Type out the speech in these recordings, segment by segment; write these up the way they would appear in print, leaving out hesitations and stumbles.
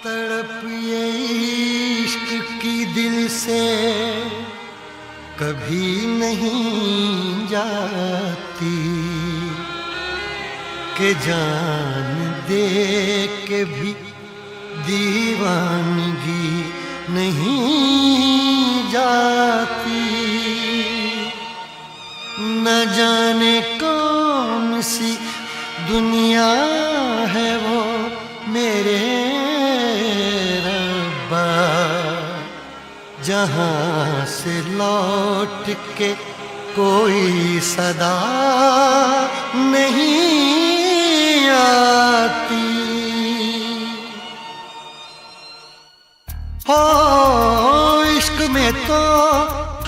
तड़प ये इश्क की दिल से कभी नहीं जाती कि जान दे के भी दीवानगी नहीं जाती। न जाने कौन सी दुनिया है वो मेरे रब्बा, जहाँ से लौट के कोई सदा नहीं आती। हो इश्क में तो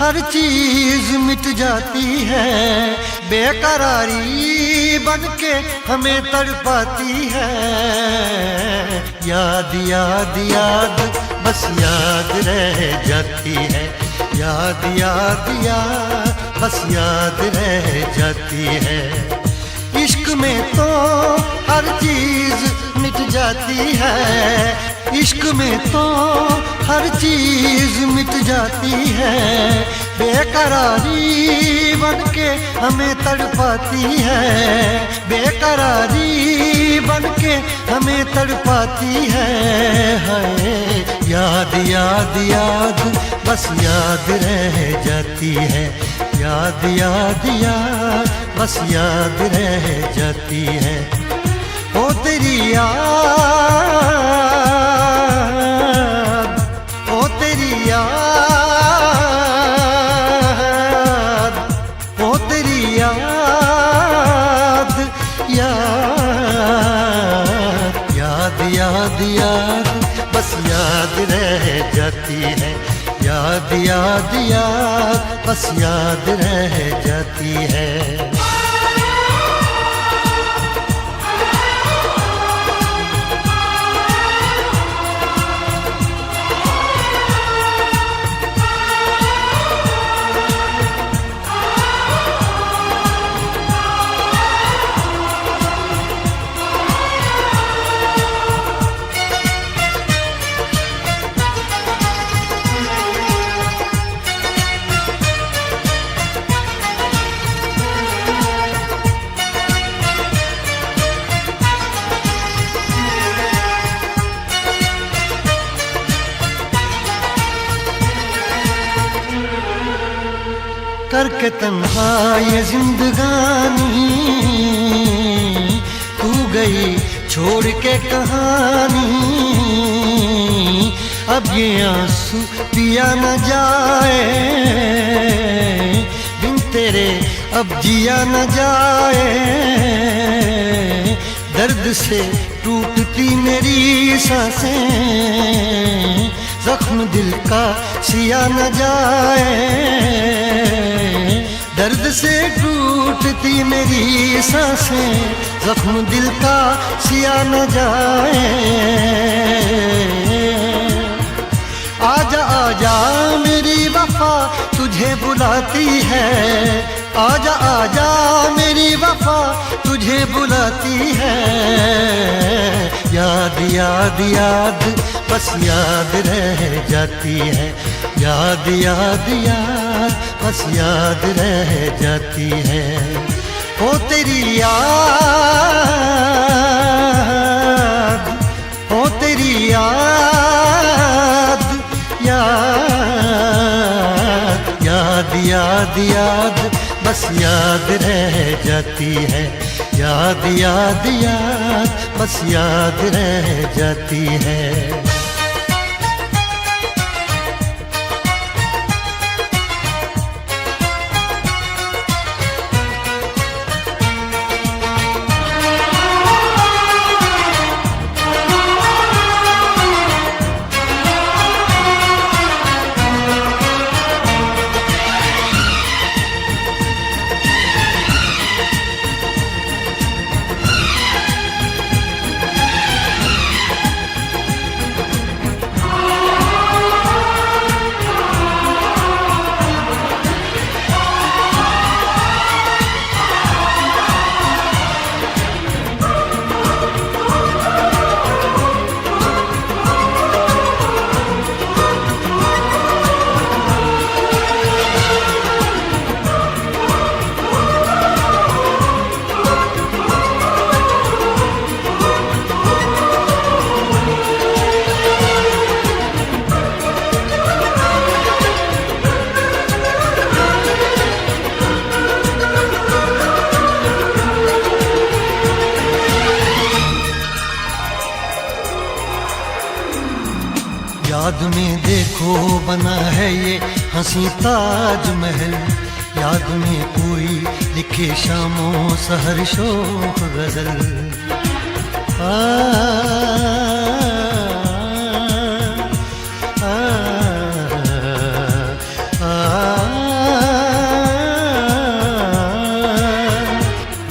हर चीज मिट जाती है, बेकरारी बन के हमें तड़पाती है। याद याद याद बस याद रह जाती है, याद याद याद बस याद रह जाती है। इश्क में तो हर चीज मिट जाती है, इश्क में तो हर चीज मिट जाती है। बेकरारी बन के हमें तड़पाती है, बेकरारी बन के हमें तड़पाती है। याद याद याद बस याद रह जाती है, याद याद याद बस याद रह जाती है। ओ तेरी याद, ओ तेरी याद, ओ तेरी याद, याद याद याद याद बस याद रह जाती है, याद याद याद बस याद रह जाती है। करके तन्हा ये जिंदगानी तू गई छोड़ के कहानी। अब ये आंसू पिया न जाए, बिन तेरे अब जिया न जाए। दर्द से टूटती मेरी सांसें, जख्म दिल का सिया न जाए। दर्द से टूटती मेरी सांसें, जख्म दिल का सिया न जाए। आजा आजा मेरी वफा तुझे बुलाती है, आजा आजा मेरी वफा तुझे बुलाती है। याद याद याद बस याद रह जाती है, याद याद याद बस याद रह जाती है। ओ तेरी याद, ओ तेरी याद, याद याद याद याद बस याद रह जाती है, याद याद याद बस याद रह जाती है। याद में देखो बना है ये हंसी ताजमहल, याद में कोई लिखे शामों सहर शोक गजल। आ, आ, आ,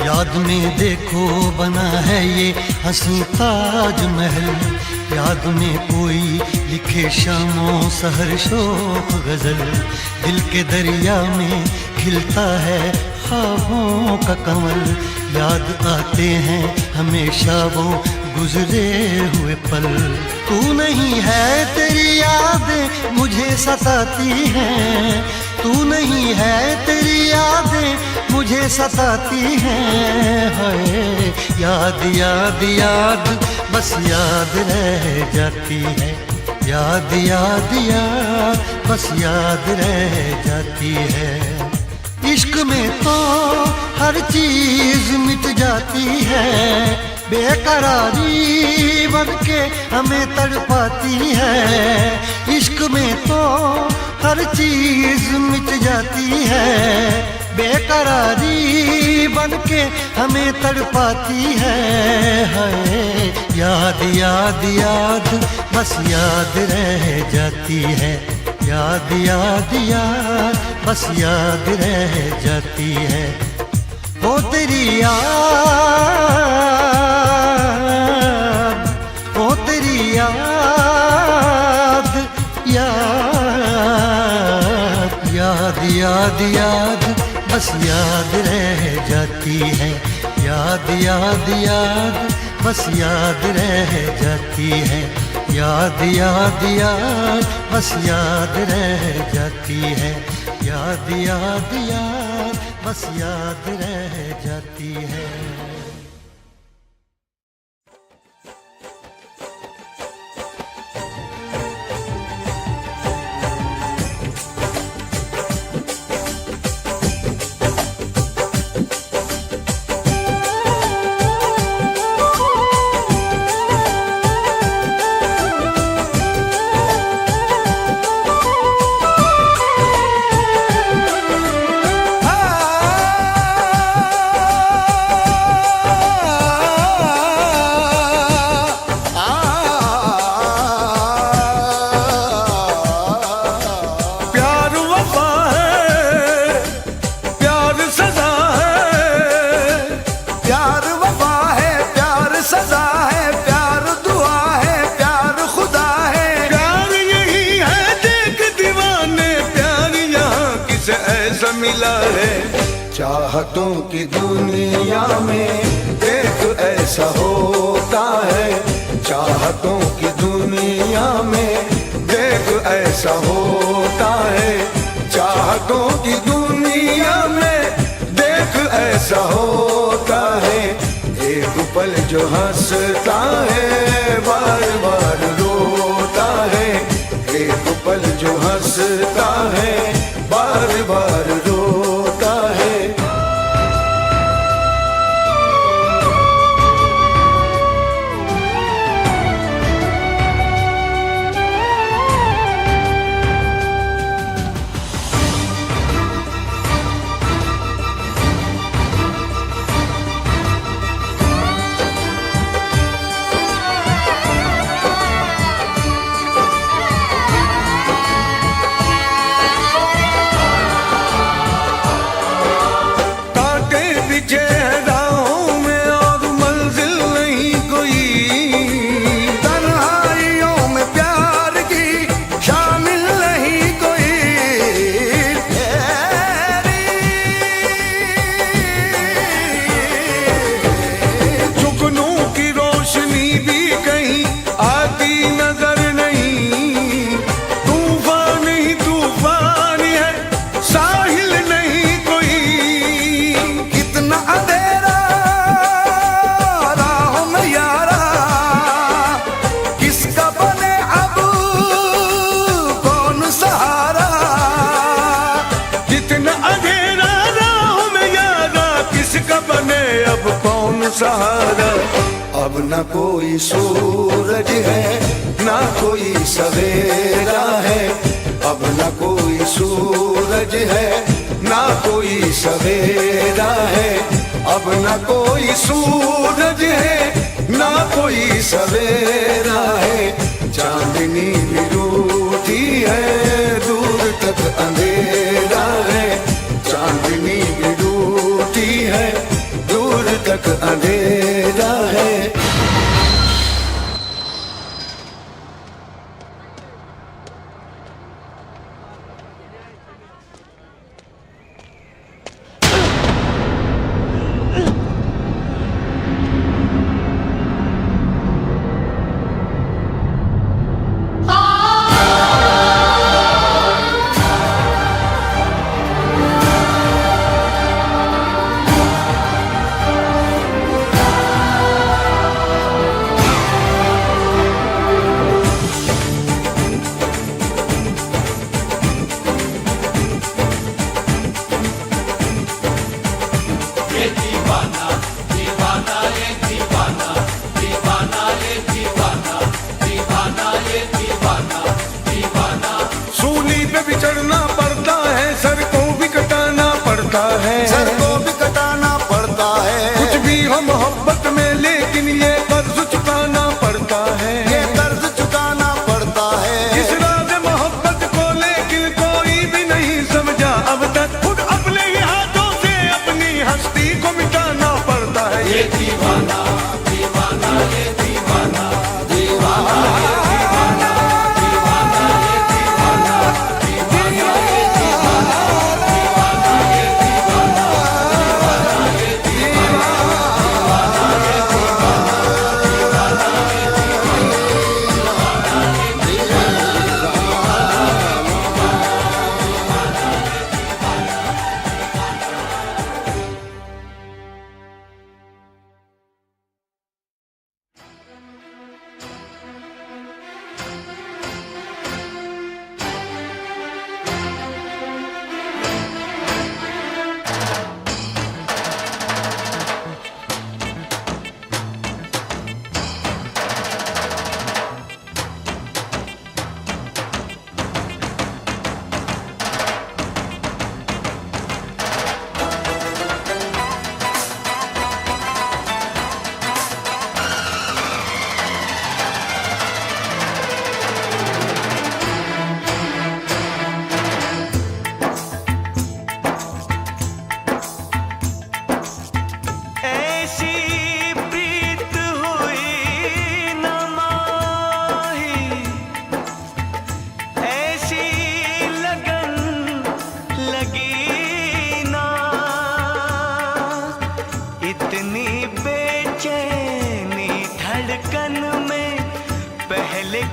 याद में देखो बना है ये हंसी ताजमहल, याद में कोई लिखे शामों सहर शोक गजल। दिल के दरिया में खिलता है ख्वाबों का कमल, याद आते हैं हमेशा वो गुजरे हुए पल। तू नहीं है तेरी यादें मुझे सताती हैं, तू नहीं है तेरी यादें मुझे सताती हैं। हाय याद याद याद बस याद रह जाती है, याद याद याद बस याद रह जाती है। इश्क में तो हर चीज मिट जाती है, बेकरारी बन के हमें तड़पाती है। इश्क में तो हर चीज मिट जाती है, बेकरारी बन के हमें तड़पाती है। हाय याद याद याद बस याद रह जाती है, याद याद याद बस याद रह जाती है। ओ तेरी याद, ओ तेरी याद, याद याद याद याद बस याद रह जाती है, याद याद याद बस याद रह जाती है। याद याद याद बस याद रह जाती है, याद याद याद बस याद रह जाती है। मिला है चाहतों की दुनिया में, देख ऐसा होता है। चाहतों की दुनिया में देख ऐसा होता है, चाहतों की दुनिया में देख ऐसा होता है। एक पल जो हंसता है बार बार रोता है, एक पल जो हंसता है बार बार रोता है। सहारा अब न कोई सूरज है न ना कोई सवेरा है, अब ना कोई सूरज है, ना कोई सवेरा है, अब ना कोई सूरज है, ना कोई सवेरा है। चांदनी भी रूठी है, दूर तक अंधेरा है, चांदनी भी रूठी है, दूर तक अंधेरा है। सूली पे भी चढ़ना पड़ता है, सर को भी कटाना पड़ता है, सर को भी कटाना पड़ता है। कुछ भी हो मोहब्बत में, लेकिन ये कर्ज चुकाना पड़ता है, ये कर्ज चुकाना पड़ता है। इस राज मोहब्बत को लेकिन कोई भी नहीं समझा अब तक, खुद अपने ही हाथों से अपनी हस्ती को मिटाना पड़ता है। ये दीवाना दीवाना, ये दीवाना दीवाना, ये दीवाना दीवाना, ये दीवाना दीवाना, ये दीवाना दीवाना, ये दीवाना दीवाना, ये दीवाना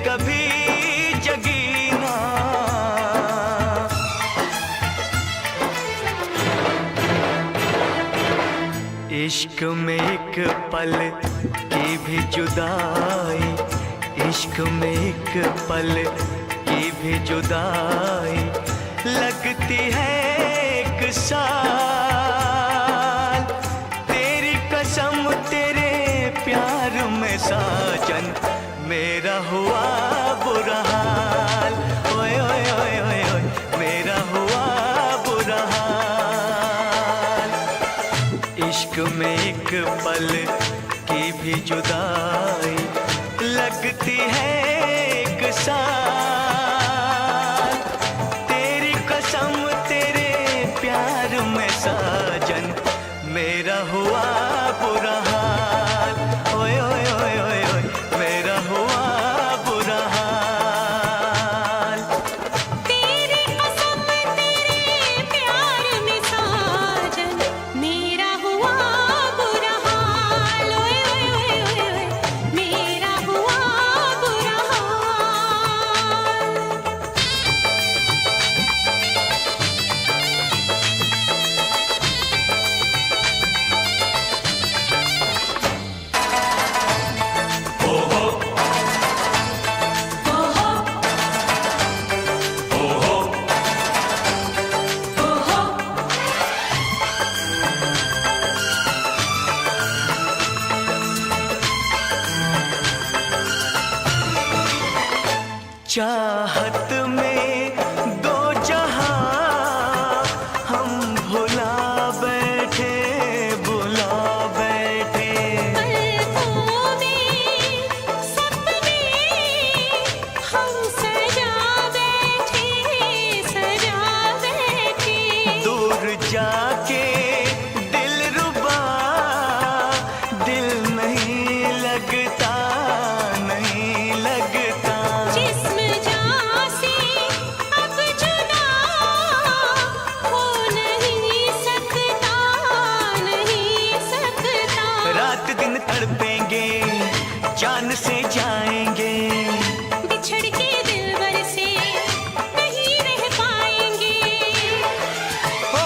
कभी जगी ना। इश्क में एक पल की भी जुदाई, इश्क में एक पल की भी जुदाई लगती है एक साल। तेरी कसम तेरे प्यार में साजन मेरा हुआ बुरा हाल। ओए ओए ओए ओए ओए मेरा हुआ बुरा हाल। इश्क में एक पल की भी जुदाई लगती है एक साल। तेरी कसम तेरे प्यार में साजन मेरा हुआ बुरा हाल। ओए ओए ओए ओए ओए मेरा हुआ बुरा हाल। तेरी कसम तेरे प्यार में साजन मेरा हुआ बुरा हाल। ओए ओए ओए ओए ओए चाहत में दो जहां हम भुला बैठे, भुला बैठे। पलकों में सपने हम सजा बैठे, सजा बैठे। दूर जाके दिलरुबा दिल नहीं लगता, नहीं लगता। जिस्म जान से अब जुदा हो नहीं सकता, नहीं सकता। रात दिन तड़पेंगे, जान से जाएंगे, बिछड़ के दिलबर से नहीं रह पाएंगे। ओ,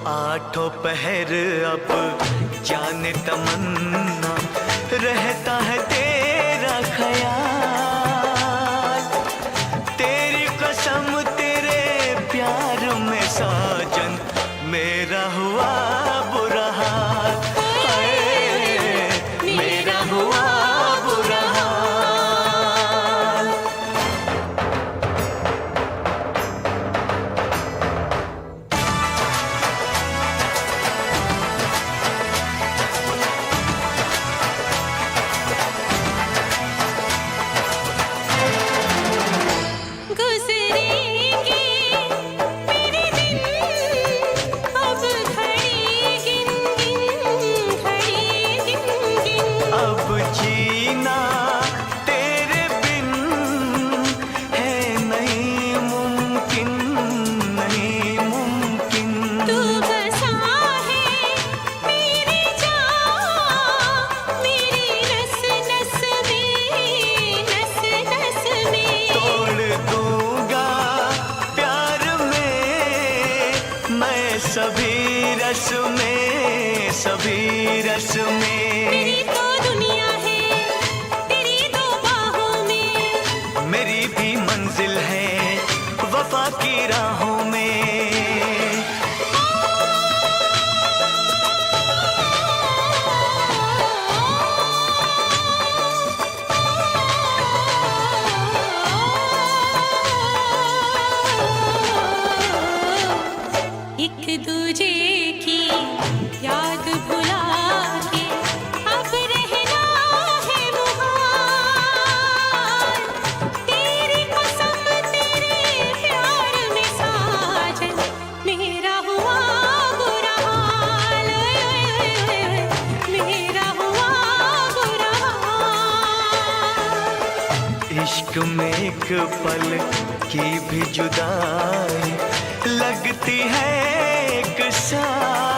आठों पहर अब जाने तमन्ना रहता है तेरा ख्याल। तेरी कसम तेरे प्यार में साजन मेरा हुआ बुरा हाल। हाय, मेरा हुआ बुरा हाल। गुजरेंगे मेरे दिन अब घड़ी गिन गिन, घड़ी गिन गिन। अब जीना तेरे बिन है नहीं मुमकिन, नहीं मुमकिन। तू बसा है मेरी जान, मेरी नस नस में, नस नस में। तोड़ दूंगा प्यार में मैं सभी रस में, सभी रस में। मेरी तो दुनिया है तेरी दो बाहों में, मेरी भी मंजिल है वफा की राहों में। एक दूजे की याद भुला के अब रहना है मुहाल। तेरी कसम तेरे प्यार में साजन मेरा हुआ बुरा हाल। मेरा हुआ बुरा हाल। इश्क में एक पल की भी जुदाई लगती है एक साल।